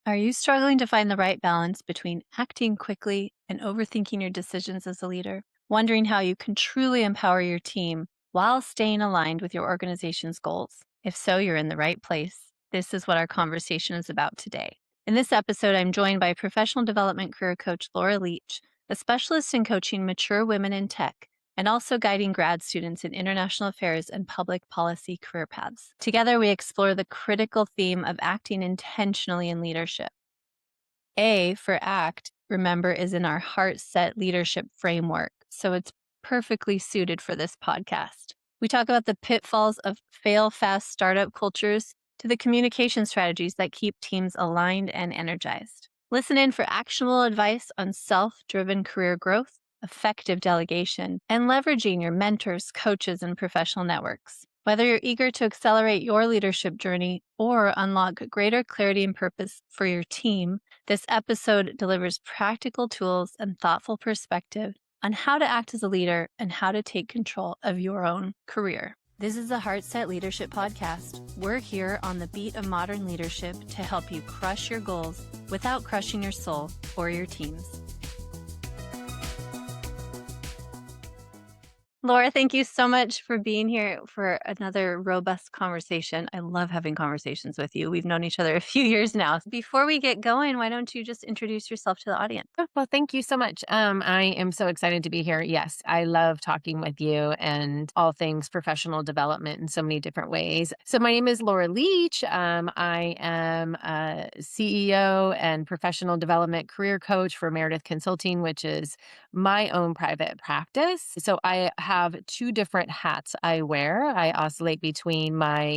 Are you struggling to find the right balance between acting quickly and overthinking your decisions as a leader? Wondering how you can truly empower your team while staying aligned with your organization's goals? If so, you're in the right place. This is what our conversation is about today. In this episode, I'm joined by professional development career coach Laura Leach, a specialist in coaching mature women in tech and also guiding grad students in international affairs and public policy career paths. Together, we explore the critical theme of acting intentionally in leadership. A for ACT, remember, is in our HEARTset Leadership Framework, so it's perfectly suited for this podcast. We talk about the pitfalls of fail fast startup cultures to the communication strategies that keep teams aligned and energized. Listen in for actionable advice on self driven career growth, effective delegation, and leveraging your mentors, coaches, and professional networks. Whether you're eager to accelerate your leadership journey or unlock greater clarity and purpose for your team, this episode delivers practical tools and thoughtful perspective on how to act as a leader and how to take control of your own career. This is the HEARTset Leadership Podcast. We're here on the beat of modern leadership to help you crush your goals without crushing your soul or your teams. Laura, thank you so much for being here for another robust conversation. I love having conversations with you. We've known each other a few years now. Before we get going, why don't you just introduce yourself to the audience? Oh, well, thank you so much. I am so excited to be here. Yes, I love talking with you and all things professional development in so many different ways. So my name is Laura Leach. I am a CEO and professional development career coach for Meredith Consulting, which is my own private practice. So I have two different hats I wear. I oscillate between my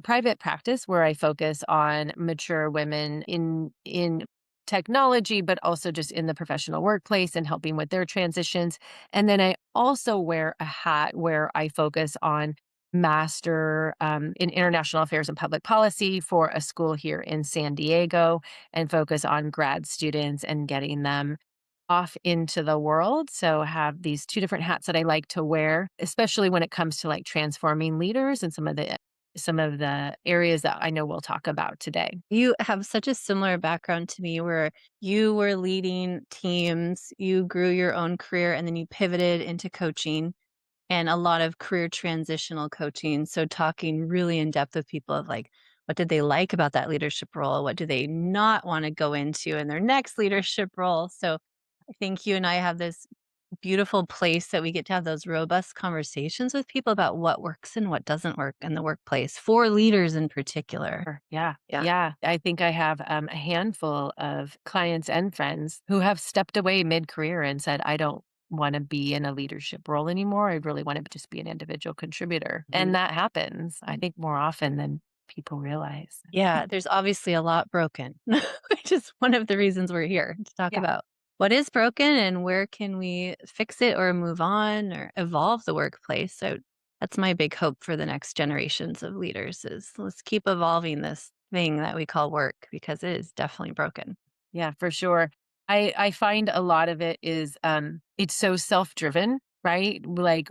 private practice where I focus on mature women in technology, but also just in the professional workplace and helping with their transitions. And then I also wear a hat where I focus on master in international affairs and public policy for a school here in San Diego and focus on grad students and getting them off into the world. So have these two different hats that I like to wear, especially when it comes to like transforming leaders and some of the areas that I know we'll talk about today. You have such a similar background to me where you were leading teams, you grew your own career, and then you pivoted into coaching and a lot of career transitional coaching. So talking really in depth with people of like, what did they like about that leadership role? What do they not want to go into in their next leadership role? So I think you and I have this beautiful place that we get to have those robust conversations with people about what works and what doesn't work in the workplace for leaders in particular. Sure. Yeah. Yeah. Yeah. I think I have a handful of clients and friends who have stepped away mid career and said, I don't want to be in a leadership role anymore. I really want to just be an individual contributor. And that happens, I think, more often than people realize. Yeah, there's obviously a lot broken, which is one of the reasons we're here to talk Yeah. about what is broken and where can we fix it or move on or evolve the workplace. So that's my big hope for the next generations of leaders is let's keep evolving this thing that we call work because it is definitely broken. Yeah, for sure. I find a lot of it is it's so self-driven, right? Like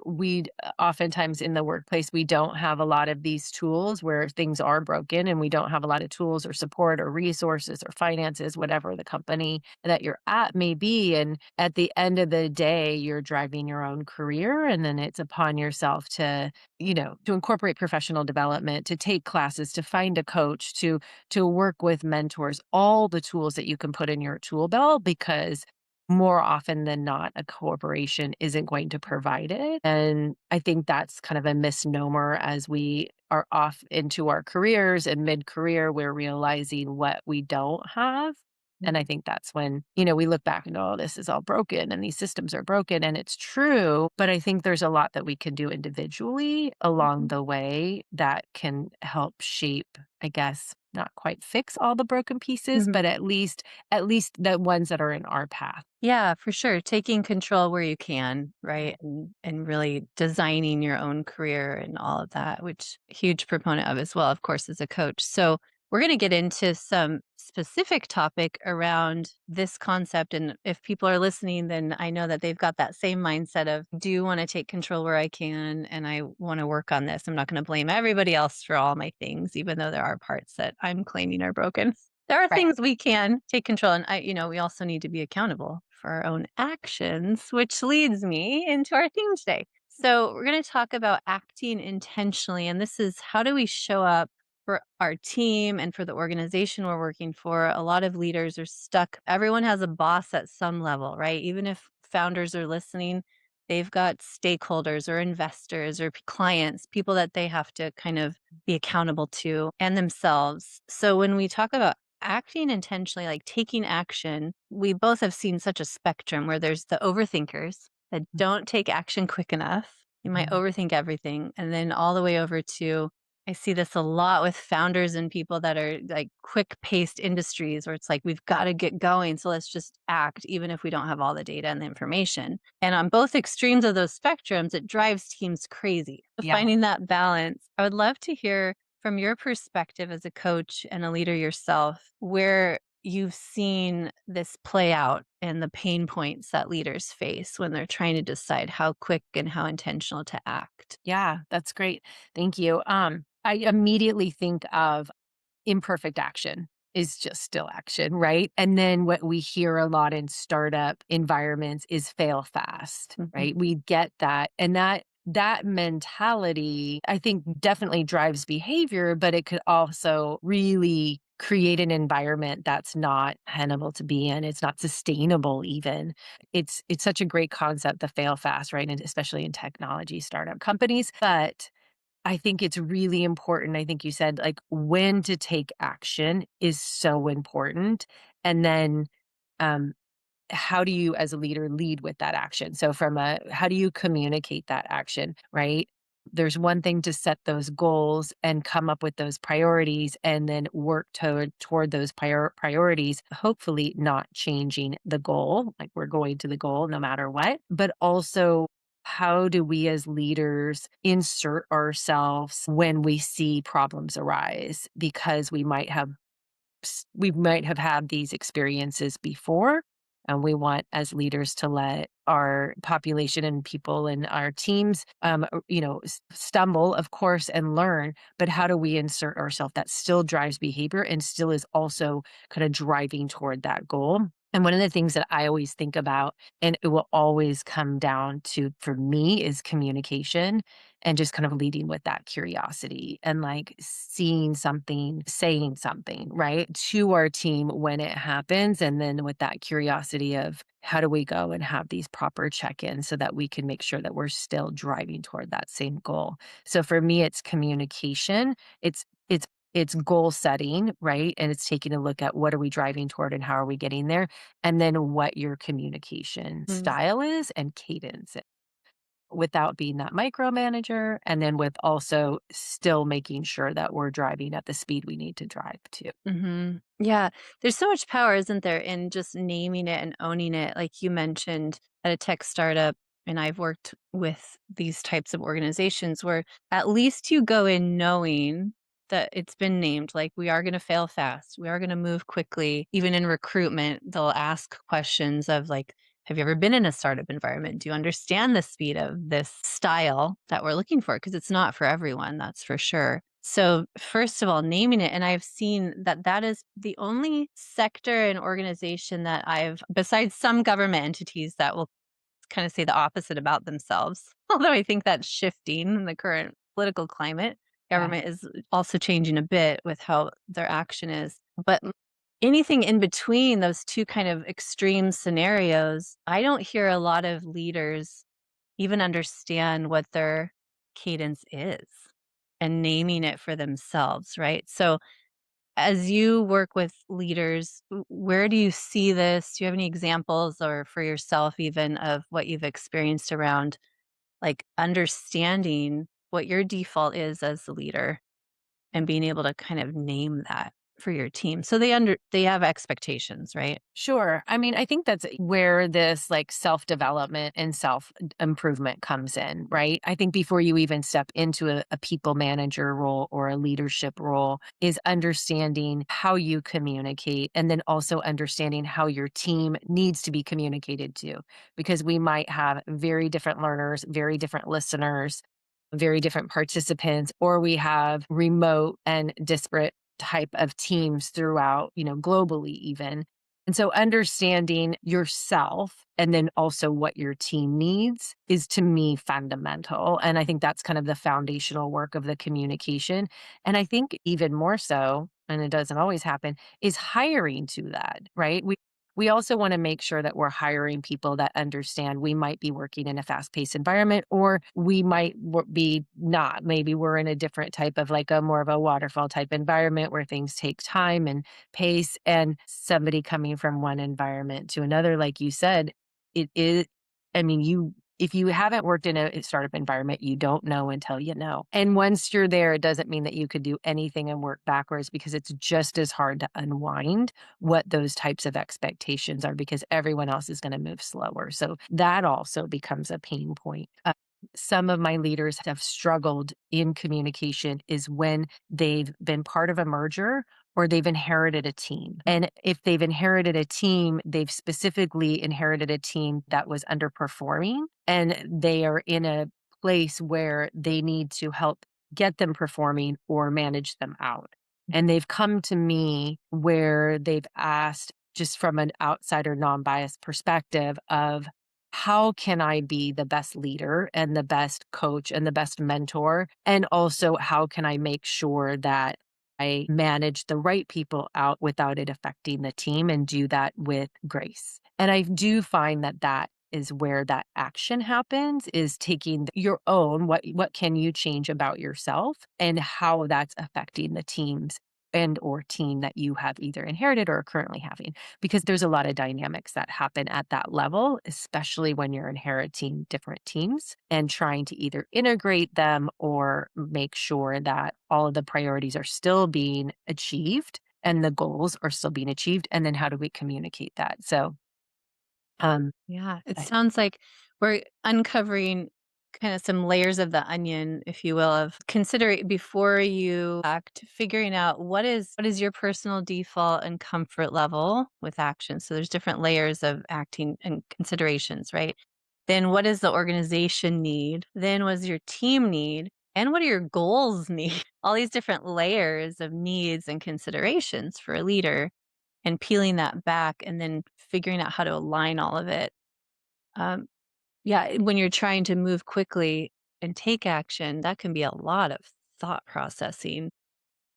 oftentimes in the workplace we don't have a lot of these tools where things are broken and we don't have a lot of tools or support or resources or finances, whatever the company that you're at may be. And at the end of the day, you're driving your own career and then it's upon yourself to incorporate professional development, to take classes, to find a coach, to work with mentors, all the tools that you can put in your tool belt because more often than not, a corporation isn't going to provide it. And I think that's kind of a misnomer as we are off into our careers and mid career, we're realizing what we don't have. And I think that's when, we look back and go, oh, this is all broken and these systems are broken. And it's true. But I think there's a lot that we can do individually along Mhm. the way that can help shape, I guess, not quite fix all the broken pieces, Mhm. but at least the ones that are in our path. Yeah, for sure. Taking control where you can, right? And really designing your own career and all of that, which huge proponent of as well, of course, as a coach. So we're going to get into some specific topic around this concept. And if people are listening, then I know that they've got that same mindset of, do you want to take control where I can? And I want to work on this. I'm not going to blame everybody else for all my things, even though there are parts that I'm claiming are broken. There are Right. things we can take control, and we also need to be accountable for our own actions, which leads me into our theme today. So, we're going to talk about acting intentionally, and this is how do we show up for our team and for the organization we're working for. A lot of leaders are stuck. Everyone has a boss at some level, right? Even if founders are listening, they've got stakeholders or investors or clients, people that they have to kind of be accountable to and themselves. So, when we talk about acting intentionally, like taking action, we both have seen such a spectrum where there's the overthinkers that don't take action quick enough. You might Mhm. overthink everything. And then all the way over to, I see this a lot with founders and people that are like quick paced industries where it's like, we've got to get going. So let's just act, even if we don't have all the data and the information. And on both extremes of those spectrums, it drives teams crazy. Yeah. Finding that balance. I would love to hear from your perspective as a coach and a leader yourself, where you've seen this play out and the pain points that leaders face when they're trying to decide how quick and how intentional to act. Yeah, that's great. Thank you. I immediately think of imperfect action is just still action, right? And then what we hear a lot in startup environments is fail fast, Mhm. right? We get that. And that mentality, I think, definitely drives behavior, but it could also really create an environment that's not tenable to be in. It's not sustainable even. It's such a great concept, the fail fast, right? And especially in technology startup companies. But I think it's really important. I think you said, like, when to take action is so important. And then, um, how do you as a leader lead with that action? So how do you communicate that action, right? There's one thing to set those goals and come up with those priorities and then work toward those priorities, hopefully not changing the goal, like we're going to the goal no matter what, but also how do we as leaders insert ourselves when we see problems arise because we might have had these experiences before. And we want as leaders to let our population and people and our teams, stumble, of course, and learn. But how do we insert ourselves that still drives behavior and still is also kind of driving toward that goal? And one of the things that I always think about, and it will always come down to, for me, is communication and just kind of leading with that curiosity and like seeing something, saying something, right, to our team when it happens. And then with that curiosity of how do we go and have these proper check ins so that we can make sure that we're still driving toward that same goal. So for me, it's communication. It's goal setting, right? And it's taking a look at what are we driving toward and how are we getting there? And then what your communication Mm. style is and cadence without being that micromanager, and then with also still making sure that we're driving at the speed we need to drive to. Yeah, there's so much power, isn't there, in just naming it and owning it. Like you mentioned at a tech startup, and I've worked with these types of organizations where at least you go in knowing that it's been named, like we are going to fail fast, we are going to move quickly. Even in recruitment, they'll ask questions of like, have you ever been in a startup environment? Do you understand the speed of this style that we're looking for? Because it's not for everyone, that's for sure. So, first of all, naming it, and I've seen that that is the only sector and organization that besides some government entities that will kind of say the opposite about themselves, although I think that's shifting in the current political climate. Yeah. Government is also changing a bit with how their action is. But anything in between those two kind of extreme scenarios, I don't hear a lot of leaders even understand what their cadence is and naming it for themselves, right? So, as you work with leaders, where do you see this? Do you have any examples or for yourself, even of what you've experienced around like understanding what your default is as a leader and being able to kind of name that for your team so they have expectations, right? Sure. I mean, I think that's where this like self development and self improvement comes in, right? I think before you even step into a people manager role or a leadership role, is understanding how you communicate and then also understanding how your team needs to be communicated to, because we might have very different learners, very different listeners, very different participants, or we have remote and disparate type of teams throughout, globally even. And so understanding yourself and then also what your team needs is to me fundamental. And I think that's kind of the foundational work of the communication. And I think even more so, and it doesn't always happen, is hiring to that, right? We also want to make sure that we're hiring people that understand we might be working in a fast-paced environment, or we might be not. Maybe we're in a different type of like a more of a waterfall type environment where things take time and pace, and somebody coming from one environment to another, like you said, it is, I mean, if you haven't worked in a startup environment, you don't know until you know. And once you're there, it doesn't mean that you could do anything and work backwards, because it's just as hard to unwind what those types of expectations are, because everyone else is going to move slower. So that also becomes a pain point. Some of my leaders have struggled in communication is when they've been part of a merger or they've inherited a team. And if they've inherited a team, they've specifically inherited a team that was underperforming, and they are in a place where they need to help get them performing or manage them out. And they've come to me where they've asked, just from an outsider, non-biased perspective, of how can I be the best leader and the best coach and the best mentor? And also, how can I make sure that I manage the right people out without it affecting the team, and do that with grace? And I do find that that is where that action happens, is taking your own, what can you change about yourself and how that's affecting the teams and or team that you have either inherited or are currently having, because there's a lot of dynamics that happen at that level, especially when you're inheriting different teams and trying to either integrate them or make sure that all of the priorities are still being achieved and the goals are still being achieved. And then how do we communicate that? So, Yeah, it I- sounds like we're uncovering kind of some layers of the onion, if you will, of consider before you act, figuring out what is your personal default and comfort level with action. So there's different layers of acting and considerations, right? Then what does the organization need? Then what does your team need? And what do your goals need? All these different layers of needs and considerations for a leader, and peeling that back and then figuring out how to align all of it. Um, yeah, when you're trying to move quickly and take action, that can be a lot of thought processing.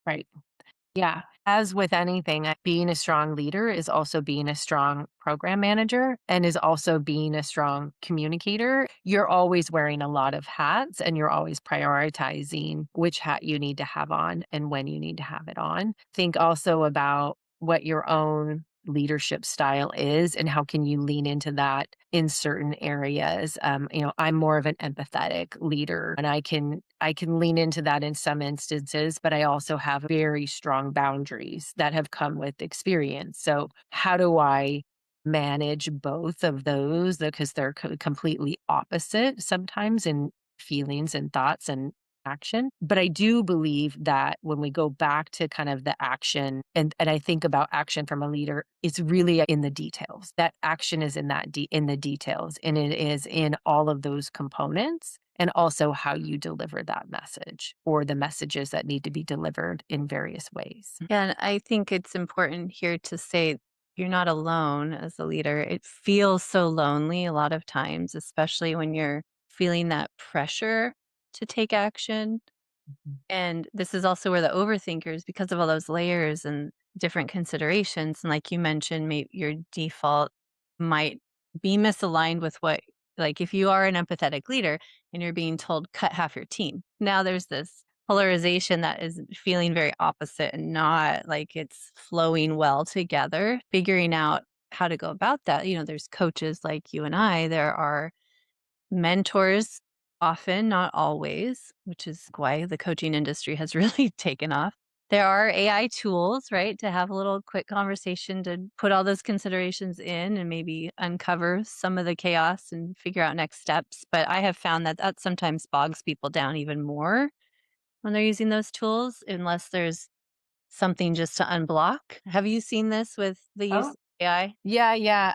right. Yeah. As with anything, being a strong leader is also being a strong program manager and is also being a strong communicator. You're always wearing a lot of hats and you're always prioritizing which hat you need to have on and when you need to have it on. Think also about what your own leadership style is and how can you lean into that in certain areas. I'm more of an empathetic leader, and I can lean into that in some instances, but I also have very strong boundaries that have come with experience. So how do I manage both of those, because they're completely opposite sometimes in feelings and thoughts and action? But I do believe that when we go back to kind of the action, and I think about action from a leader, it's really in the details. That action is in in the details, and it is in all of those components, and also how you deliver that message or the messages that need to be delivered in various ways. Yeah, and I think it's important here to say you're not alone as a leader. It feels so lonely a lot of times, especially when you're feeling that pressure to take action. Mhm. And this is also where the overthinkers, because of all those layers and different considerations, and like you mentioned, your default might be misaligned with what, like if you are an empathetic leader and you're being told cut half your team. Now there's this polarization that is feeling very opposite and not like it's flowing well together. Figuring out how to go about that. There's coaches like you and I, there are mentors, often, not always, which is why the coaching industry has really taken off. There are AI tools, right, to have a little quick conversation to put all those considerations in and maybe uncover some of the chaos and figure out next steps. But I have found that that sometimes bogs people down even more when they're using those tools, unless there's something just to unblock. Have you seen this with the use Oh, of AI? yeah, yeah.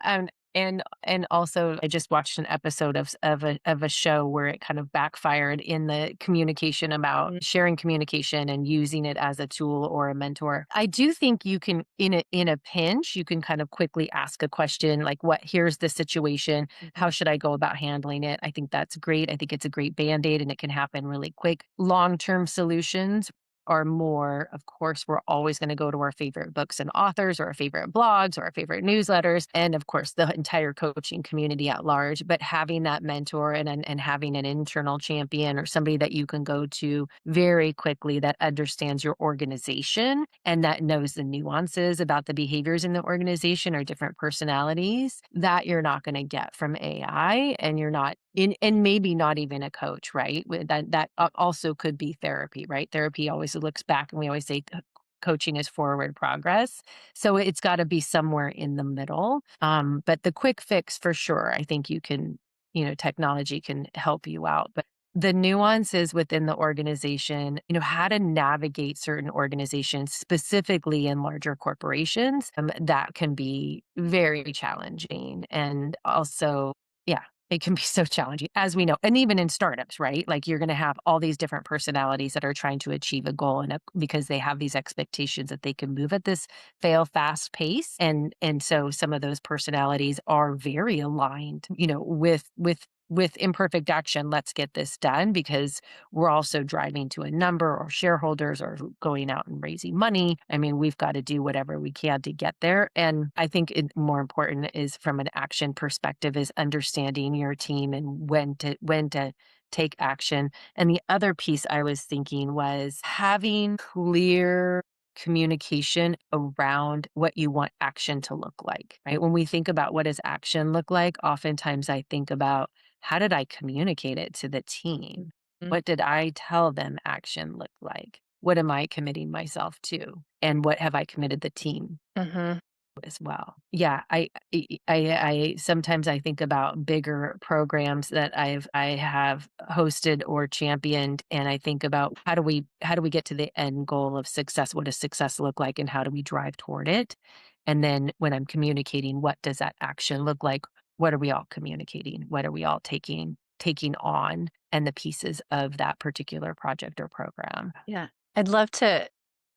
And also I just watched an episode of a show where it kind of backfired in the communication about sharing communication and using it as a tool or a mentor. I do think you can in a pinch, you can kind of quickly ask a question like here's the situation. How should I go about handling it? I think that's great. I think it's a great band-aid and it can happen really quick. Long-term solutions are more, of course, we're always going to go to our favorite books and authors or our favorite blogs or our favorite newsletters. And of course, the entire coaching community at large. But having that mentor and having an internal champion or somebody that you can go to very quickly that understands your organization and that knows the nuances about the behaviors in the organization or different personalities that you're not going to get from AI and you're not and maybe not even a coach, right? That also could be therapy, right? Therapy always looks back, and we always say coaching is forward progress. So it's got to be somewhere in the middle. But the quick fix for sure, I think technology can help you out. But the nuances within the organization, how to navigate certain organizations, specifically in larger corporations, that can be very challenging. And also, yeah, it can be so challenging, as we know. And even in startups, right? Like you're going to have all these different personalities that are trying to achieve a goal because they have these expectations that they can move at this fail fast pace. And so some of those personalities are very aligned, with imperfect action. Let's get this done because we're also driving to a number or shareholders or going out and raising money. I mean, we've got to do whatever we can to get there. And I think more important is from an action perspective is understanding your team and when to take action. And the other piece I was thinking was having clear communication around what you want action to look like, right? When we think about what does action look like, oftentimes I think about how did I communicate it to the team? What did I tell them action looked like? What am I committing myself to? And what have I committed the team Mhm. as well? Yeah, I sometimes I think about bigger programs that I have hosted or championed, and I think about how do we get to the end goal of success? What does success look like, and how do we drive toward it? And then when I'm communicating, what does that action look like? What are we all communicating? What are we all taking on, and the pieces of that particular project or program? Yeah. I'd love to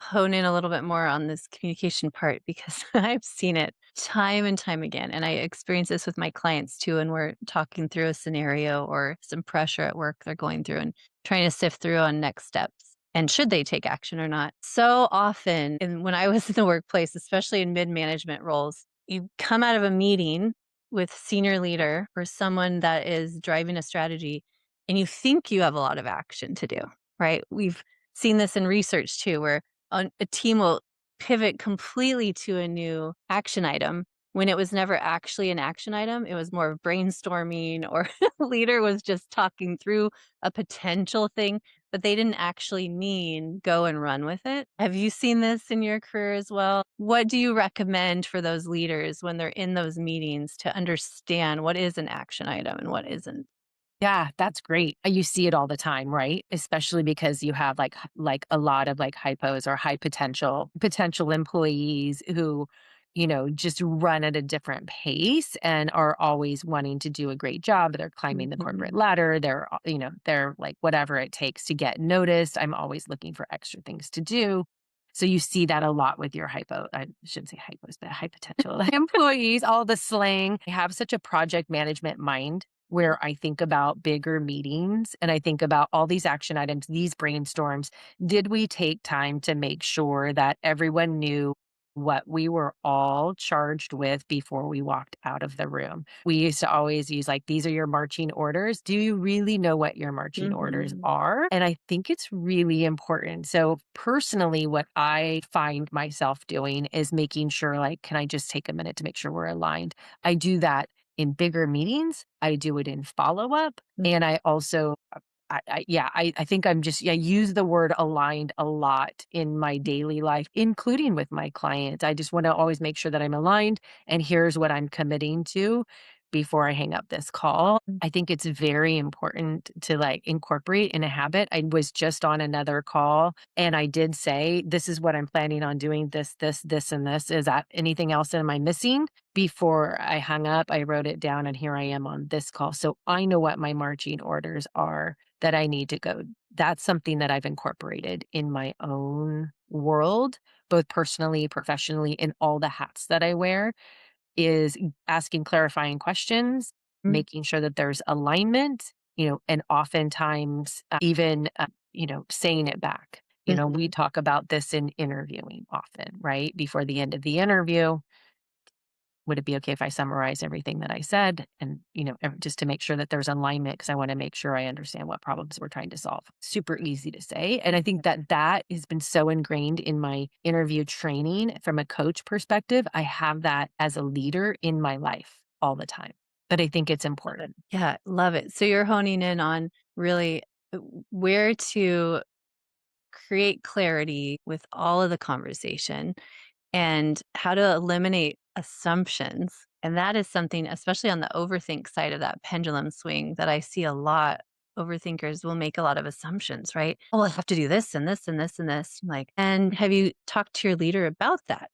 hone in a little bit more on this communication part because I've seen it time and time again. And I experience this with my clients too. And we're talking through a scenario or some pressure at work they're going through and trying to sift through on next steps and should they take action or not. So often, and when I was in the workplace, especially in mid management roles, you come out of a meeting with senior leader or someone that is driving a strategy and you think you have a lot of action to do, right? We've seen this in research too, where a team will pivot completely to a new action item when it was never actually an action item. It was more of brainstorming, or leader was just talking through a potential thing, but they didn't actually mean go and run with it. Have you seen this in your career as well? What do you recommend for those leaders when they're in those meetings to understand what is an action item and what isn't? Yeah, that's great. You see it all the time, right? Especially because you have like a lot of like hypos or high potential employees who, just run at a different pace and are always wanting to do a great job. They're climbing the corporate Mhm. ladder. They're like whatever it takes to get noticed. I'm always looking for extra things to do. So you see that a lot with your I shouldn't say hypos, but high potential employees, all the slang. They have such a project management mind where I think about bigger meetings and I think about all these action items, these brainstorms. Did we take time to make sure that everyone knew what we were all charged with before we walked out of the room? We used to always use like, these are your marching orders. Do you really know what your marching orders Mhm. are? And I think it's really important. So personally, what I find myself doing is making sure like, can I just take a minute to make sure we're aligned? I do that in bigger meetings. I do it in follow up. And I also, I think I use the word aligned a lot in my daily life, including with my clients. I just want to always make sure that I'm aligned and here's what I'm committing to. before I hang up this call. I think it's very important to like incorporate in a habit. I was just on another call and I did say, this is what I'm planning on doing, this, and this. Is that anything else am I missing? Before I hung up, I wrote it down and here I am on this call. So I know what my marching orders are that I need to go. That's something that I've incorporated in my own world, both personally, professionally, in all the hats that I wear, is asking clarifying questions, Mm. making sure that there's alignment, and oftentimes even, saying it back. We Mhm. talk about this in interviewing often, right? Before the end of the interview, would it be okay if I summarize everything that I said? And, just to make sure that there's alignment, because I want to make sure I understand what problems we're trying to solve. Super easy to say. And I think that has been so ingrained in my interview training from a coach perspective. I have that as a leader in my life all the time. But I think it's Love it. important. Yeah, love it. So you're honing in on really where to create clarity with all of the conversation and how to eliminate assumptions. And that is something, especially on the overthink side of that pendulum swing, that I see a lot. Overthinkers will make a lot of assumptions, right? Oh, I have to do this and this and this and this. Like, and have you talked to your leader about that?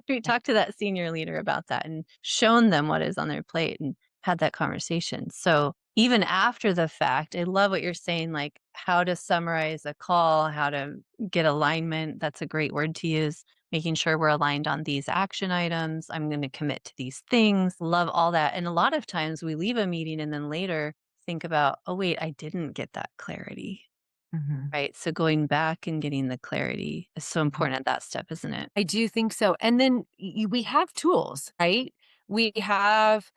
We talked to that senior leader about that and shown them what is on their plate and had that conversation. So even after the fact, I love what you're saying, like how to summarize a call, how to get alignment. That's a great word to use. Making sure we're aligned on these action items. I'm going to commit to these things. Love all that. And a lot of times we leave a meeting and then later think about, oh, wait, I didn't get that clarity. Mhm. Right. So going back and getting the clarity is so important at that step, isn't it? I do think so. And then we have tools, right? We have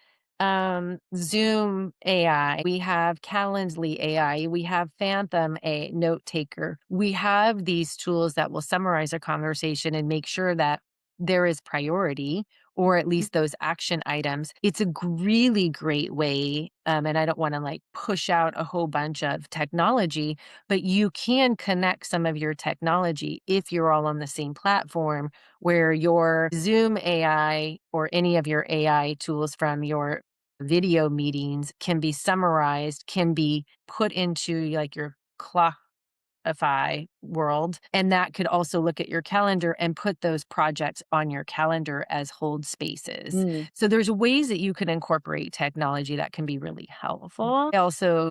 Zoom AI, we have Calendly AI, we have Phantom a note taker. We have these tools that will summarize a conversation and make sure that there is priority or at least those action items. It's a really great way. And I don't want to like push out a whole bunch of technology, but you can connect some of your technology if you're all on the same platform where your Zoom AI or any of your AI tools from your video meetings can be summarized, can be put into like your Clockify world. And that could also look at your calendar and put those projects on your calendar as hold spaces. Mm. So there's ways that you can incorporate technology that can be really helpful. I also,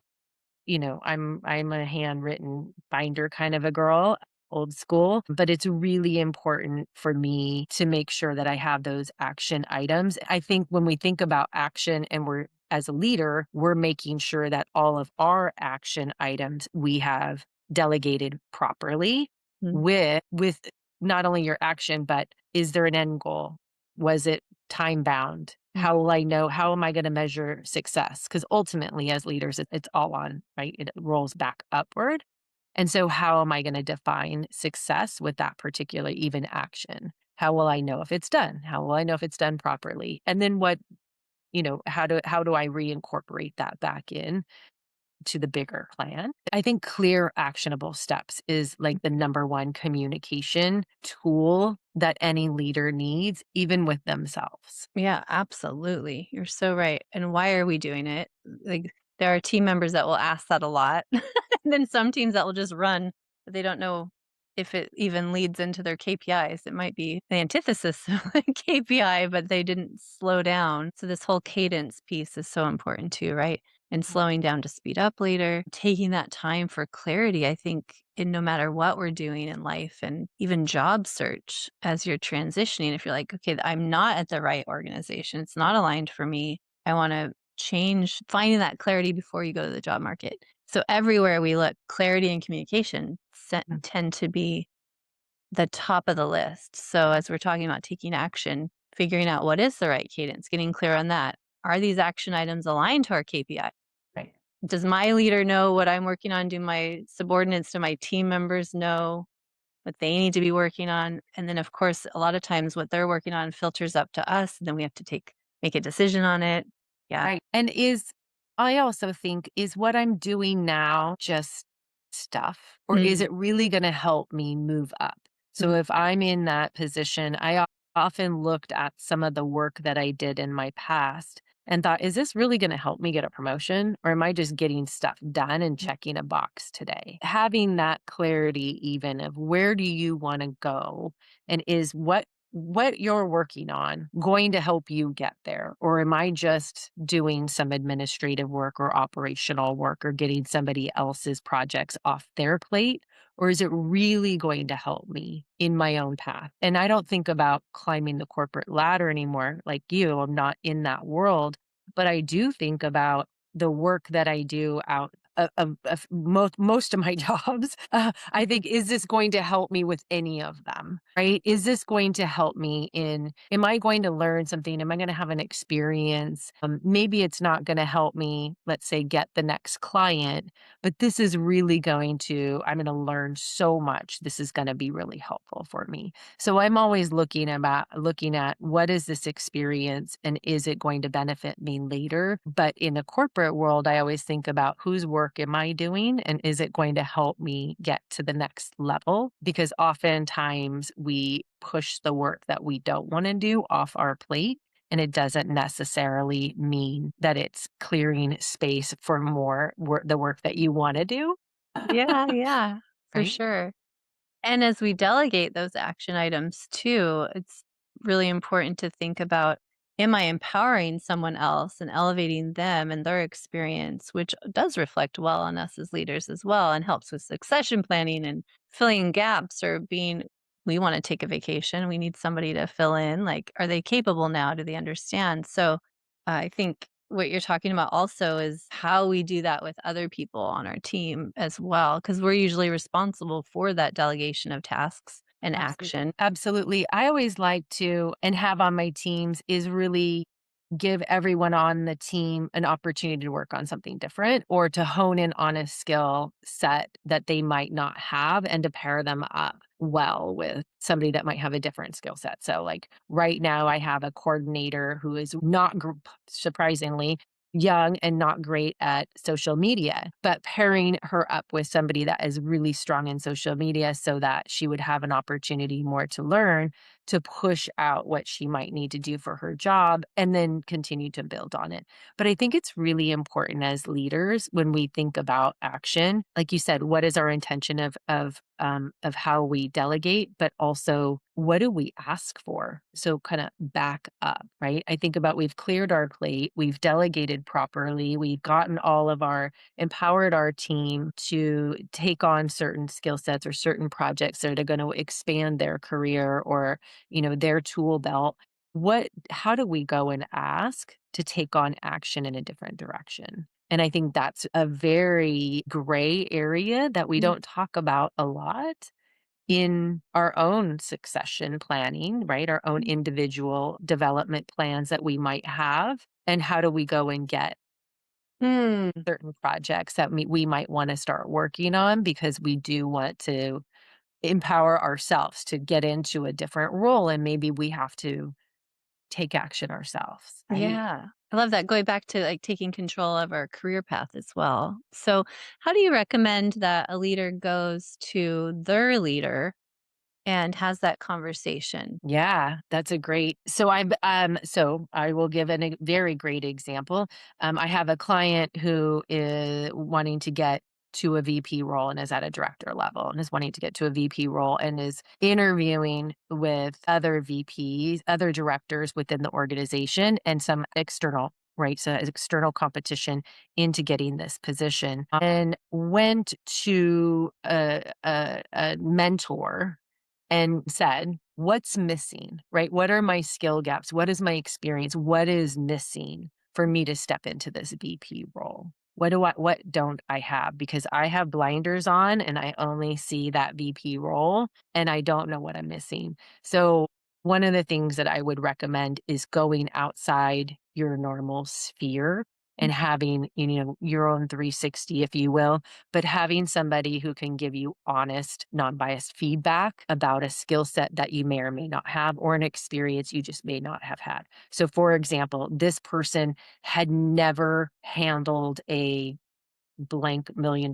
I'm a handwritten binder kind of a girl, old school, but it's really important for me to make sure that I have those action items. I think when we think about action and we're as a leader, we're making sure that all of our action items we have delegated properly Mm. with not only your action, but is there an end goal? Was it time bound? Mm. How will I know? How am I going to measure success? Because ultimately, as leaders, it's all on, right? It rolls back upward. And so, how am I going to define success with that particular even action? How will I know if it's done? How will I know if it's done properly? And then how do I reincorporate that back in to the bigger plan? I think clear, actionable steps is like the number one communication tool that any leader needs, even with themselves. Yeah, absolutely. You're so right. And why are we doing it? Like, there are team members that will ask that a lot. And then some teams that will just run, but they don't know if it even leads into their KPIs. It might be the antithesis of a KPI, but they didn't slow down. So this whole cadence piece is so important too, right? And slowing down to speed up later, taking that time for clarity, I think, in no matter what we're doing in life and even job search as you're transitioning, if you're like, okay, I'm not at the right organization, it's not aligned for me, I want to change, finding that clarity before you go to the job market. So everywhere we look, clarity and communication Mm. tend to be the top of the list. So as we're talking about taking action, figuring out what is the right cadence, getting clear on that. Are these action items aligned to our KPI? Right. Does my leader know what I'm working on? Do my subordinates, do my team members know what they need to be working on? And then, of course, a lot of times what they're working on filters up to us, and then we have to make a decision on it. Yeah. Right. And I also think, is what I'm doing now just stuff, or is Mm. it really going to help me move up? So Mhm. if I'm in that position, I often looked at some of the work that I did in my past and thought, is this really going to help me get a promotion? Or am I just getting stuff done and checking a box today? Having that clarity, even of where do you want to go, and is what you're working on going to help you get there? Or am I just doing some administrative work or operational work or getting somebody else's projects off their plate? Or is it really going to help me in my own path? And I don't think about climbing the corporate ladder anymore like you. I'm not in that world, but I do think about the work that I do out of most of my jobs. I think, is this going to help me with any of them? Right? Is this going to help me in? Am I going to learn something? Am I going to have an experience? Maybe it's not going to help me, let's say, get the next client, but this is really going to. I'm going to learn so much. This is going to be really helpful for me. So I'm always looking at what is this experience and is it going to benefit me later? But in a corporate world, I always think about whose work am I doing and is it going to help me get to the next level? Because oftentimes we push the work that we don't want to do off our plate. And it doesn't necessarily mean that it's clearing space for more the work that you want to do. Yeah, yeah, for Right? sure. And as we delegate those action items too, it's really important to think about, am I empowering someone else and elevating them and their experience, which does reflect well on us as leaders as well and helps with succession planning and filling gaps or being, we want to take a vacation. We need somebody to fill in. Like, are they capable now? Do they understand? So I think what you're talking about also is how we do that with other people on our team as well, because we're usually responsible for that delegation of tasks and action. Absolutely. I always like to and have on my teams is really give everyone on the team an opportunity to work on something different or to hone in on a skill set that they might not have and to pair them up well with somebody that might have a different skill set. So like right now I have a coordinator who is not surprisingly young and not great at social media, but pairing her up with somebody that is really strong in social media so that she would have an opportunity more to learn to push out what she might need to do for her job and then continue to build on it. But I think it's really important as leaders when we think about action, like you said, what is our intention of how we delegate, but also what do we ask for? So kind of back up, right? I think about we've cleared our plate, we've delegated properly, we've gotten all of our empowered our team to take on certain skill sets or certain projects that are going to expand their career or their tool belt. How do we go and ask to take on action in a different direction? And I think that's a very gray area that we Mm. don't talk about a lot in our own succession planning, right? Our own individual development plans that we might have. And how do we go and get Hmm. certain projects that we might want to start working on because we do want to empower ourselves to get into a different role and maybe we have to take action ourselves, right? Yeah. I love that. Going back to like taking control of our career path as well. So, how do you recommend that a leader goes to their leader and has that conversation? Yeah, that's a great. So I will give a very great example. I have a client who is wanting to get to a VP role and is at a director level and is wanting to get to a VP role and is interviewing with other VPs, other directors within the organization and some external, right? So external competition into getting this position and went to a mentor and said, what's missing, right? What are my skill gaps? What is my experience? What is missing for me to step into this VP role? What don't I have? Because I have blinders on and I only see that VP role and I don't know what I'm missing. So one of the things that I would recommend is going outside your normal sphere and having, your own 360, if you will, but having somebody who can give you honest, non-biased feedback about a skill set that you may or may not have or an experience you just may not have had. So for example, this person had never handled a blank $1 million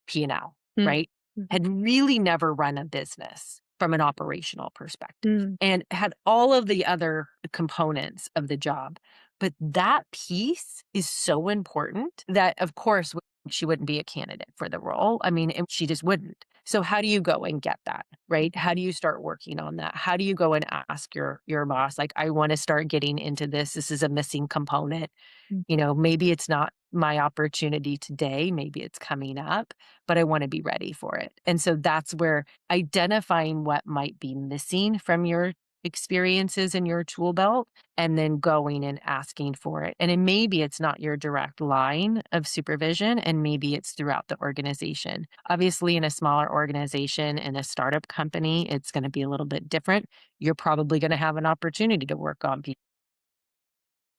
P&L, Mm. right? Mhm. Had really never run a business. from an operational perspective Mm. and had all of the other components of the job. But that piece is so important that, of course, she wouldn't be a candidate for the role. I mean, she just wouldn't. So how do you go and get that, right? How do you start working on that? How do you go and ask your boss, like, I want to start getting into this. This is a missing component. Mm. Maybe it's not my opportunity today. Maybe it's coming up, but I want to be ready for it. And so that's where identifying what might be missing from your experiences in your tool belt and then going and asking for it. And then maybe it's not your direct line of supervision, and maybe it's throughout the organization. Obviously, in a smaller organization, in a startup company, it's going to be a little bit different. You're probably going to have an opportunity to work on people.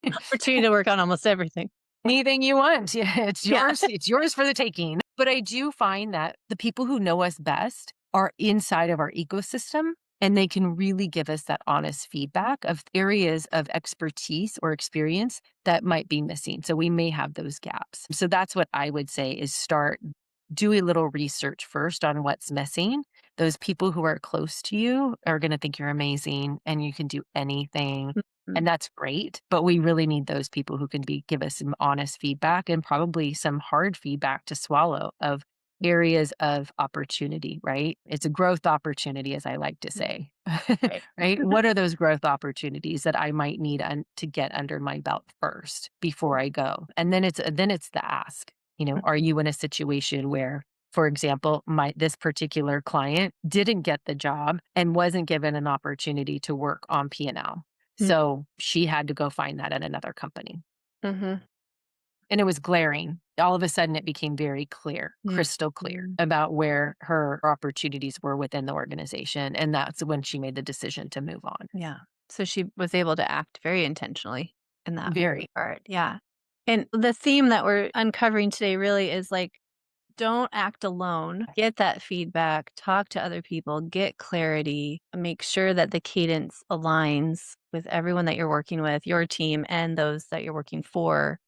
Opportunity to work on almost everything. Anything you want. Yeah, it's Yeah. yours. It's yours for the taking. But I do find that the people who know us best are inside of our ecosystem, and they can really give us that honest feedback of areas of expertise or experience that might be missing. So we may have those gaps. So that's what I would say is start do a little research first on what's missing. Those people who are close to you are going to think you're amazing and you can do anything. Mhm. And that's great, but we really need those people who can give us some honest feedback and probably some hard feedback to swallow of areas of opportunity, right? It's a growth opportunity, as I like to say, Right. right? What are those growth opportunities that I might need to get under my belt first before I go? And then it's the ask. Are you in a situation where, for example, this particular client didn't get the job and wasn't given an opportunity to work on P&L? So she had to go find that at another company. Mhm. And it was glaring. All of a sudden, it became very clear, Mm. crystal clear about where her opportunities were within the organization. And that's when she made the decision to move on. Yeah. So she was able to act very intentionally in that Very. part. Yeah. And the theme that we're uncovering today really is like, don't act alone. Get that feedback, talk to other people, get clarity, make sure that the cadence aligns with everyone that you're working with, your team, and those that you're working for,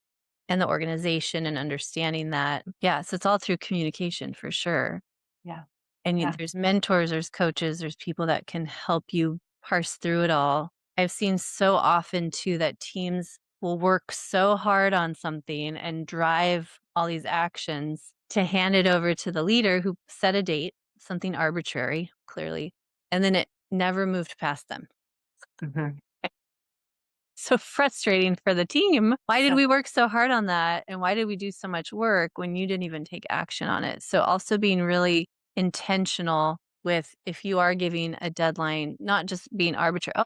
and the organization, and understanding that. Yeah. So it's all through communication for sure. Yeah. And Yeah. there's mentors, there's coaches, there's people that can help you parse through it all. I've seen so often too that teams will work so hard on something and drive all these actions to hand it over to the leader who set a date, something arbitrary, clearly, and then it never moved past them. Mhm. So frustrating for the team. Why did So we work so hard on that? And why did we do so much work when you didn't even take action on it? So also being really intentional with if you are giving a deadline, not just being arbitrary. Oh,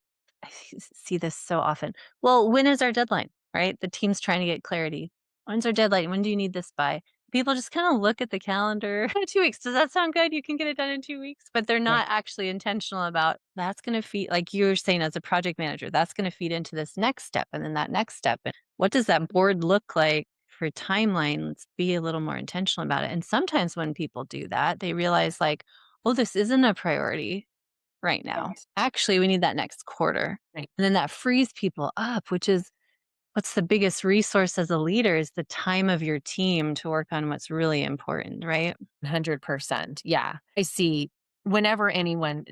see this so often. Well, when is our deadline? Right? The team's trying to get clarity. When's our deadline? When do you need this by? People just kind of look at the calendar. 2 weeks. Does that sound good? You can get it done in 2 weeks. But they're right. not actually intentional about that's going to feed, like you were saying as a project manager, that's going to feed into this next step and then that next step. And what does that board look like for timeline? Let's be a little more intentional about it. And sometimes when people do that, they realize, like, oh, this isn't a priority right now. Right. Actually, we need that next quarter. Right. And then that frees people up, which is what's the biggest resource as a leader is the time of your team to work on what's really important, right? 100%. Yeah. I see whenever anyone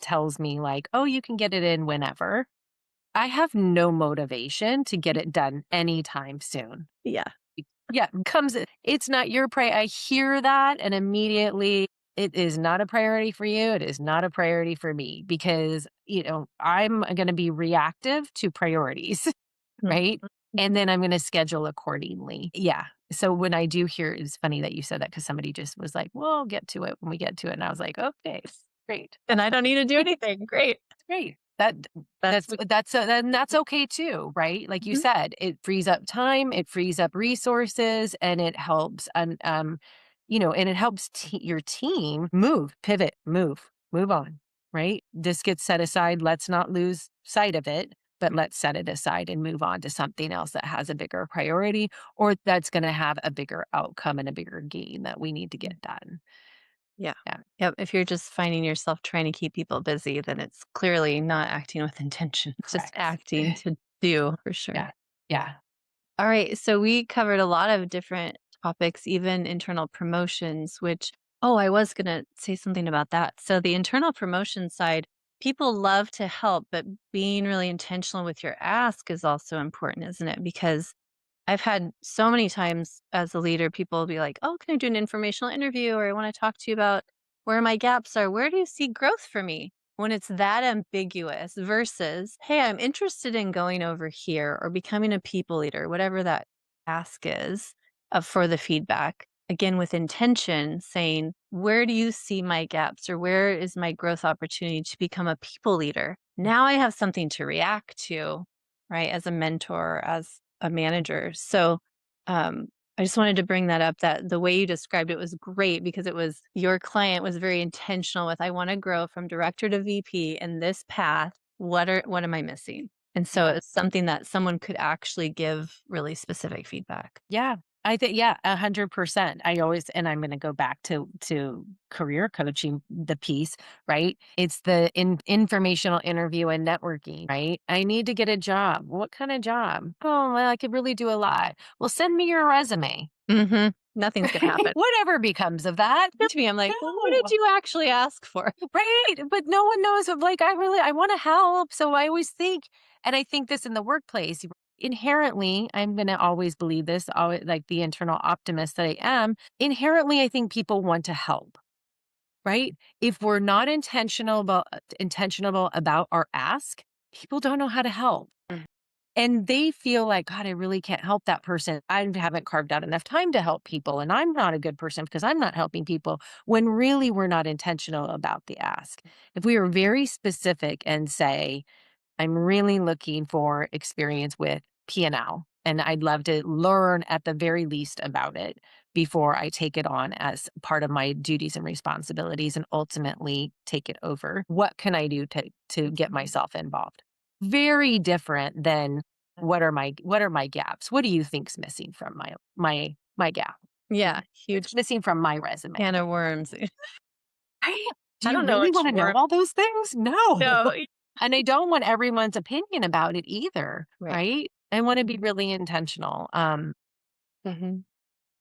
tells me, like, oh, you can get it in whenever, I have no motivation to get it done anytime soon. Yeah. Yeah, it's not your I hear that, and immediately it is not a priority for you. It is not a priority for me because, I'm going to be reactive to priorities, Mhm. right? And then I'm going to schedule accordingly. Yeah. So when I do hear, it's funny that you said that because somebody just was like, well, I'll get to it when we get to it. And I was like, okay, great. And I don't need to do anything. Great. Great. That That's and that's okay too, right? Like you Mhm. said, it frees up time, it frees up resources, and it helps and it helps your team pivot, move on, right? This gets set aside. Let's not lose sight of it, but let's set it aside and move on to something else that has a bigger priority or that's going to have a bigger outcome and a bigger gain that we need to get done. Yeah. Yeah, Yep. If you're just finding yourself trying to keep people busy, then it's clearly not acting with intention. It's just correct. acting to do for sure. Yeah. Yeah. All right. So we covered a lot of different topics, even internal promotions, which Oh, I was going to say something about that. So, the internal promotion side, people love to help, but being really intentional with your ask is also important, isn't it? Because I've had so many times as a leader, people will be like, "Oh, can I do an informational interview?" Or I want to talk to you about where my gaps are. Where do you see growth for me? When it's that ambiguous versus, "Hey, I'm interested in going over here or becoming a people leader," whatever that ask is for the feedback. Again, with intention, saying, "Where do you see my gaps or where is my growth opportunity to become a people leader?" Now I have something to react to, right? As a mentor, as a manager. So, um, I just wanted to bring that up that the way you described it was great because it was your client was very intentional with, I want to grow from director to VP in this path. What am I missing? And so Yeah. it's something that someone could actually give really specific feedback. Yeah. I think, yeah, 100%. I always, and I'm going to go back to career coaching, the piece, right? It's the informational interview and networking, right? I need to get a job. What kind of job? Oh, well, I could really do a lot. Well, send me your resume. Nothing's gonna happen. Whatever becomes of that. To me, I'm like, well, what did No. you actually ask for? Right, but no one knows of, like, I wanna help, so I always think, and I think this in the workplace, inherently, I'm gonna always believe this, always, like, the internal optimist that I am, inherently, I think people want to help, right? If we're not intentional about our ask, people don't know how to help. Mm. And they feel like, God, I really can't help that person. I haven't carved out enough time to help people. And I'm not a good person because I'm not helping people, when really we're not intentional about the ask. If we are very specific and say, I'm really looking for experience with P&L, and I'd love to learn at the very least about it before I take it on as part of my duties and responsibilities and ultimately take it over. What can I do to get myself involved? Very different than what are my gaps? What do you think's missing from my gap? Yeah, What's huge missing from my resume? can of worms. Right? Do I you don't know really which want to know worm. all those things? No. No. And I don't want everyone's opinion about it either, Right. right? I want to be really intentional. Mhm.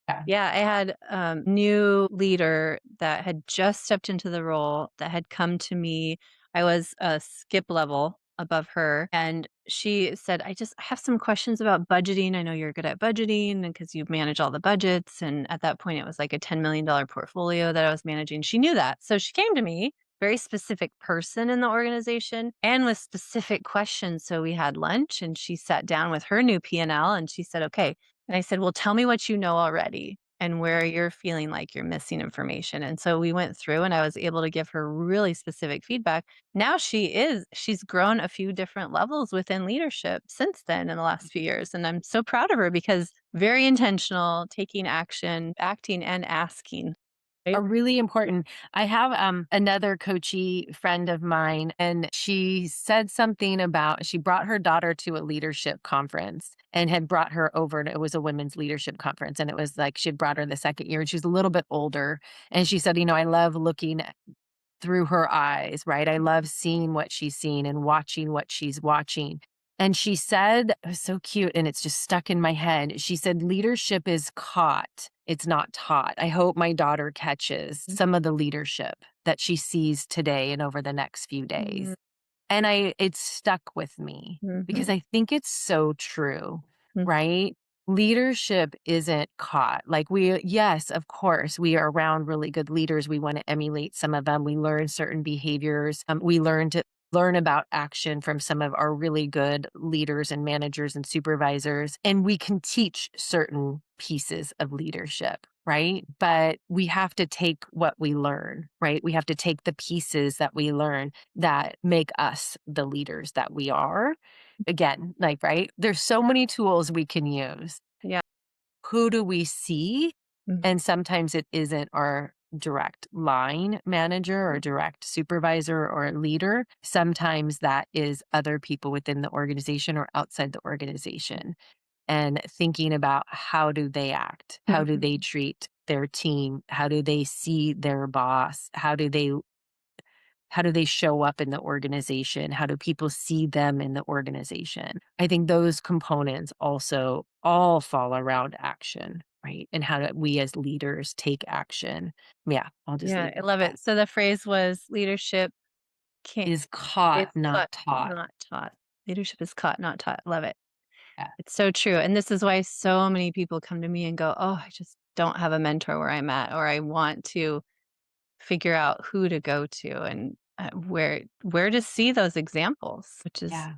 Yeah. Yeah, I had new leader that had just stepped into the role that had come to me. I was a skip level above her, and she said, I have some questions about budgeting. I know you're good at budgeting because you manage all the budgets." And at that point, it was like a $10 million portfolio that I was managing. She knew that. So she came to me, very specific person in the organization, and with specific questions. So we had lunch and she sat down with her new P&L and she said, "Okay." And I said, "Well, tell me what you know already and where you're feeling like you're missing information." And so we went through and I was able to give her really specific feedback. Now she's grown a few different levels within leadership since then in the last few years. And I'm so proud of her because very intentional, taking action, acting and asking. Right? Are really important. I have another coachy friend of mine, and she said something about, she brought her daughter to a leadership conference and had brought her over. And it was a women's leadership conference. And it was like she had brought her the second year and she's a little bit older. And she said, I love looking through her eyes, right? I love seeing what she's seeing and watching what she's watching. And she said, it was so cute and it's just stuck in my head. She said, leadership is caught, it's not taught. I hope my daughter catches some of the leadership that she sees today and over the next few days. And it stuck with me because Mhm. I think it's so true, Mhm. right? Leadership isn't caught. Like yes, of course, we are around really good leaders. We want to emulate some of them. We learn certain behaviors. We learn about action from some of our really good leaders and managers and supervisors. And we can teach certain pieces of leadership, right? But we have to take what we learn, right? We have to take the pieces that we learn that make us the leaders that we are. Again, like, right? There's so many tools we can use. Yeah. Who do we see? Mhm. And sometimes it isn't our direct line manager or direct supervisor or leader. Sometimes that is other people within the organization or outside the organization. And thinking about, how do they act? How do they Mhm. treat their team? How do they see their boss? How do they show up in the organization? How do people see them in the organization? I think those components also all fall around action. right? And how do we as leaders take action? Yeah, I'll just Yeah, leave I it love at that. it. So the phrase was leadership can't Is caught, is not caught, taught. not taught. Leadership is caught, not taught. Love it. Yeah. It's so true. And this is why so many people come to me and go, "Oh, I just don't have a mentor where I'm at," or I want to figure out who to go to and where to see those examples, which is Yeah.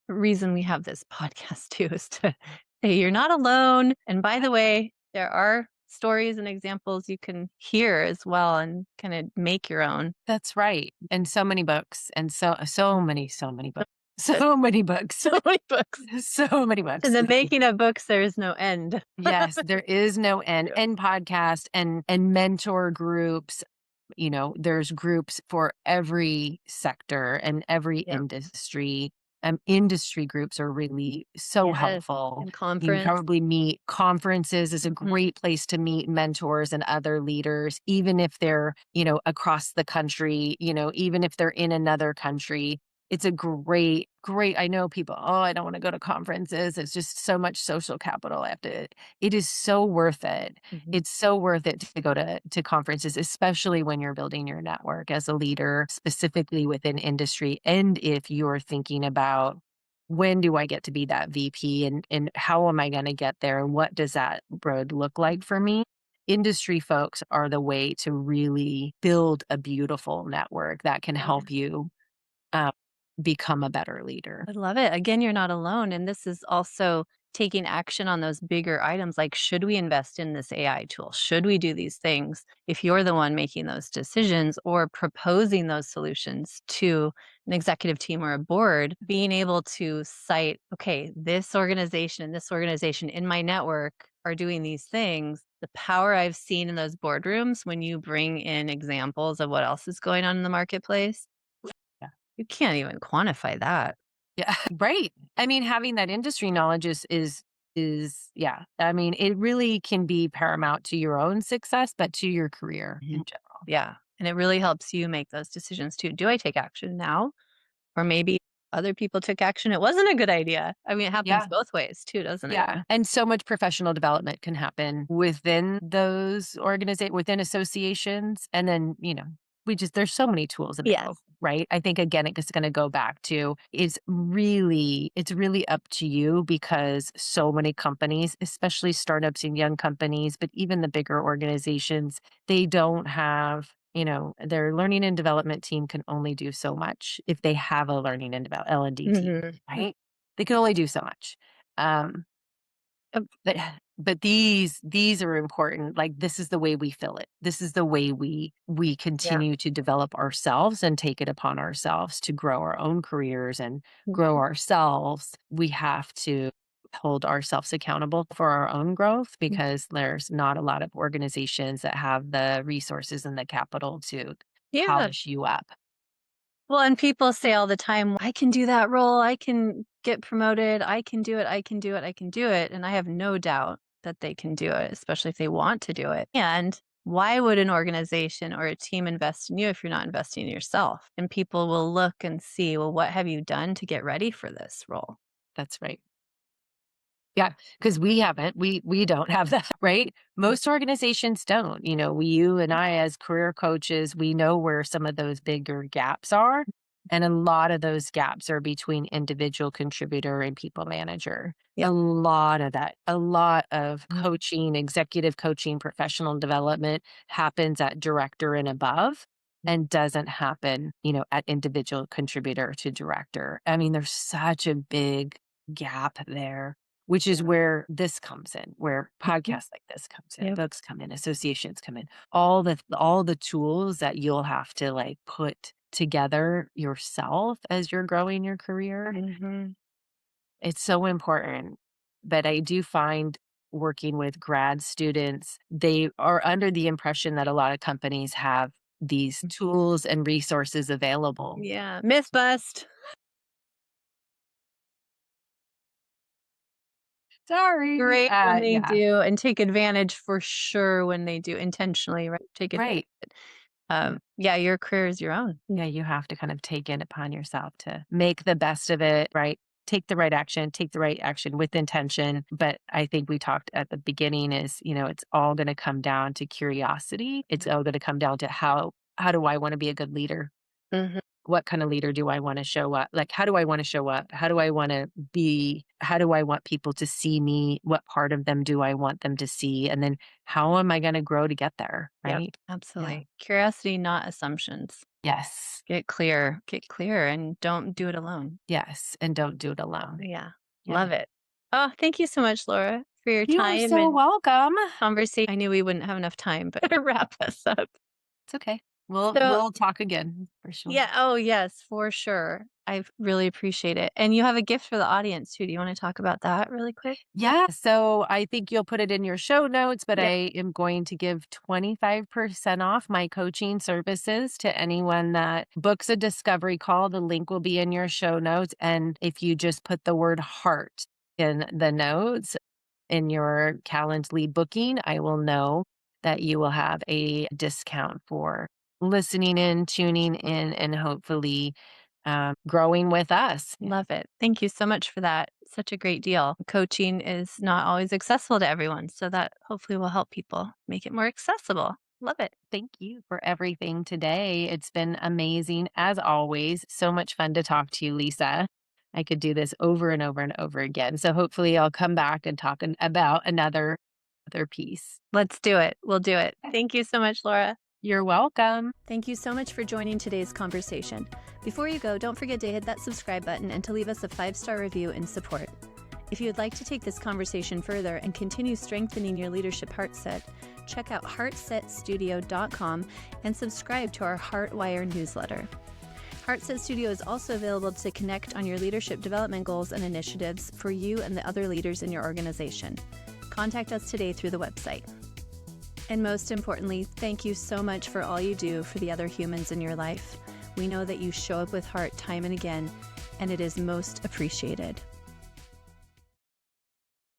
the reason we have this podcast too, is to say you're not alone. And by the way, there are stories and examples you can hear as well and kind of make your own. That's right. And so many books and so many books. Yes. So many books. So many books. So many In books. the making of books, there is no end. Yes, there is no end. Yeah. And podcast and mentor groups. There's groups for every sector and every Yeah. industry. Industry groups are really so Yes. helpful. And You can conference. probably meet conferences is a Mhm. great place to meet mentors and other leaders, even if they're, across the country, even if they're in another country. It's a great. I know people, oh, I don't want to go to conferences. It's just so much social capital. It is so worth it. Mhm. It's so worth it to go to conferences, especially when you're building your network as a leader, specifically within industry. And if you're thinking about when do I get to be that VP and how am I going to get there? And what does that road look like for me? Industry folks are the way to really build a beautiful network that can Yeah. help you uh, become a better leader. I love it. Again, you're not alone. And this is also taking action on those bigger items like, should we invest in this AI tool? Should we do these things? If you're the one making those decisions or proposing those solutions to an executive team or a board, being able to cite, okay, this organization and this organization in my network are doing these things. The power I've seen in those boardrooms when you bring in examples of what else is going on in the marketplace, you can't even quantify that. Yeah, right. I mean, having that industry knowledge yeah. I mean, it really can be paramount to your own success, but to your career in Mhm. general. Yeah, and it really helps you make those decisions too. Do I take action now? Or maybe other people took action, it wasn't a good idea. I mean, it happens Yeah. both ways too, doesn't it? Yeah. And so much professional development can happen within within associations. And then, there's so many tools available, Yes. right? I think again, it's going to go back to it's really up to you because so many companies, especially startups and young companies, but even the bigger organizations, they don't have their learning and development team can only do so much if they have a learning and develop L&D team, Mhm. right? They can only do so much. Um, Uh, but but these are important. Like this is the way we fill it. This is the way we yeah. continue to develop ourselves and take it upon ourselves to grow our own careers and grow Mhm. ourselves. We have to hold ourselves accountable for our own growth Mm. because there's not a lot of organizations that have the resources and the capital to Yeah. polish you up. Well, and people say all the time, "I can do that role. I can get promoted. I can do it. I can do it. I can do it." And I have no doubt that they can do it, especially if they want to do it. And why would an organization or a team invest in you if you're not investing in yourself? And people will look and see, well, what have you done to get ready for this role? That's right. Yeah, because we haven't. We don't have that, right? Most organizations don't. You and I as career coaches, we know where some of those bigger gaps are. And a lot of those gaps are between individual contributor and people manager. Yeah. A lot of that, a lot of Mhm. coaching, executive coaching, professional development happens at director and above and doesn't happen, at individual contributor to director. I mean, there's such a big gap there, which is where this comes in, where Mhm. podcasts like this comes in, Yep. books come in, associations come in, all the tools that you'll have to like put together yourself as you're growing your career. Mhm. It's so important. But I do find working with grad students, they are under the impression that a lot of companies have these tools and resources available. Yeah. Myth bust. Sorry. Great when they Yeah, do and take advantage for sure when they do intentionally, right? Take advantage. right. Yeah. Yeah, your career is your own. Yeah, you have to kind of take it upon yourself to make the best of it, right? take the right action with intention. But I think we talked at the beginning is, it's all going to come down to curiosity. It's all going to come down to how do I want to be a good leader? Mhm. What kind of leader do I want to show up? Like, how do I want to show up? How do I want to be? How do I want people to see me? What part of them do I want them to see? And then how am I going to grow to get there? Yep, Right. Yeah. absolutely. Curiosity, not assumptions. Yes. Get clear, and don't do it alone. Yes. And don't do it alone. Yeah, Yeah. love it. Oh, thank you so much, Laura, for your You are time so and welcome. conversation. I knew we wouldn't have enough time, but to wrap us up. It's okay. We'll So, we'll talk again for sure. yeah, oh, yes, for sure. I really appreciate it. And you have a gift for the audience too. Do you wanna talk about that really quick? Yeah, so I think you'll put it in your show notes, but Yep. I am going to give 25% off my coaching services to anyone that books a discovery call. The link will be in your show notes. And if you just put the word heart in the notes in your Calendly booking, I will know that you will have a discount for listening in, tuning in, and hopefully growing with us. Yeah. Love it. Thank you so much for that. Such a great deal. Coaching is not always accessible to everyone, so that hopefully will help people make it more accessible. Love it. Thank you for everything today. It's been amazing as always. So much fun to talk to you, Lisa. I could do this over and over and over again. So hopefully I'll come back and talk about another piece. Let's do it. We'll do it. Thank you so much, Laura. You're welcome. Thank you so much for joining today's conversation. Before you go, don't forget to hit that subscribe button and to leave us a 5-star review in support. If you would like to take this conversation further and continue strengthening your leadership heartset, check out heartsetstudio.com and subscribe to our Heartwire newsletter. HeartSet Studio is also available to connect on your leadership development goals and initiatives for you and the other leaders in your organization. Contact us today through the website. And most importantly, thank you so much for all you do for the other humans in your life. We know that you show up with heart time and again, and it is most appreciated.